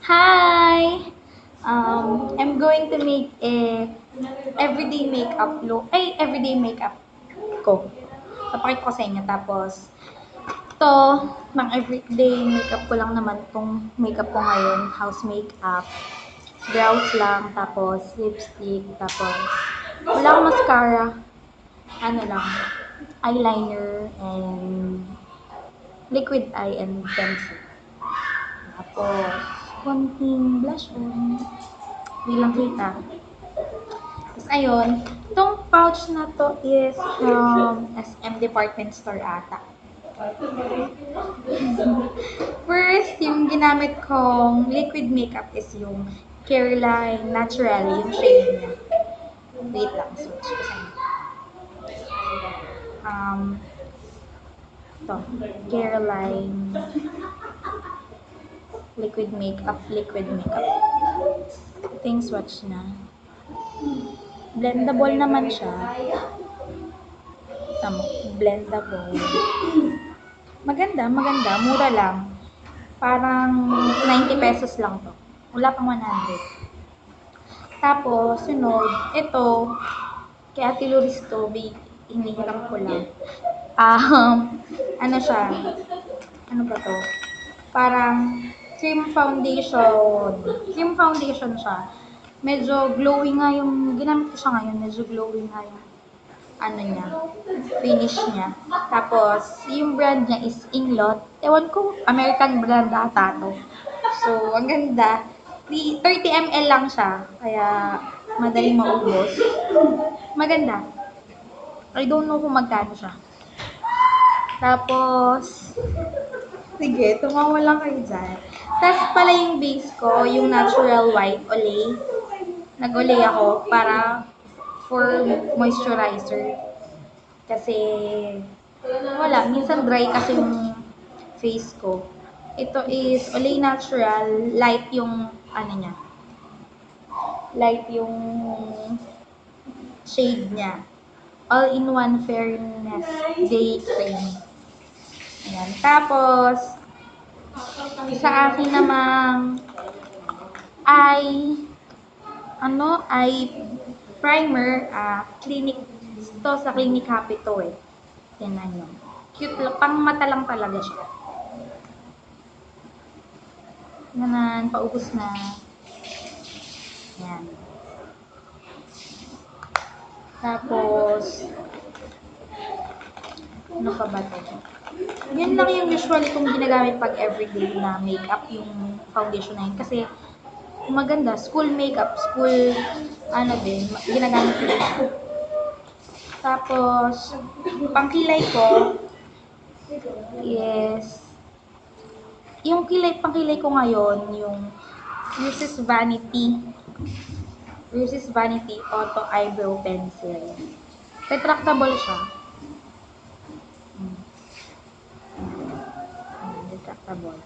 Hi! I'm going to make a everyday makeup look. Ay, everyday makeup ko. Papakita ko sa inyo. Tapos, to, pang everyday makeup ko lang naman tong makeup ko ngayon. House makeup. Brows lang. Tapos, lipstick. Tapos, wala akong mascara. Ano lang. Eyeliner and liquid eye and pencil. Tapos, konting blush on. Bilang kita. Tapos ayun, itong pouch na to is from SM Department Store ata. First, yung ginamit kong liquid makeup is yung Careline Natural, yung shade niya. Wait lang, switch ko sa inyo. Um, to, Careline liquid makeup. Ito yung swatch na. Blendable naman siya. Tama, blendable. Maganda, mura lang. Parang 90 pesos lang to. Wala pang 100. Tapos, sunod, ito, kay Ate Loris to, hinihiram ko lang. Ano siya? Ano ba to? Parang cream foundation. Cream foundation siya. Medyo glowing nga yung, ginamit ko siya ngayon, medyo glowing nga yung ano niya, finish niya. Tapos, yung brand niya is Inglot. Ewan ko, American brand ata to. So, ang ganda. 30 ml lang siya, kaya madaling maubos. Maganda. I don't know kung magkano siya. Tapos, sige, tumawa lang kayo dyan. Tapos pala yung base ko, yung natural white Olay. Nag-Olay ako para for moisturizer. Kasi, wala, minsan dry kasi yung face ko. Ito is Olay Natural, light yung, ano niya, light yung shade niya. All-in-one fairness day cream. Ayan. Tapos, sa akin namang eye, eye primer, clinic, ito sa Clinic Happy to eh. Tingnan nyo. Cute lang, pang mata lang talaga siya. Naman, paubos na. Ayan. Tapos, ano pa ba to? Yan lang yung usually kong ginagamit pag everyday na makeup, yung foundation na yun. Kasi, maganda, school makeup, school, ginagamit ko din. Tapos, pangkilay ko, yes, yung pangkilay ko ngayon, yung Versus Vanity Auto Eyebrow Pencil. Retractable siya. Retractable.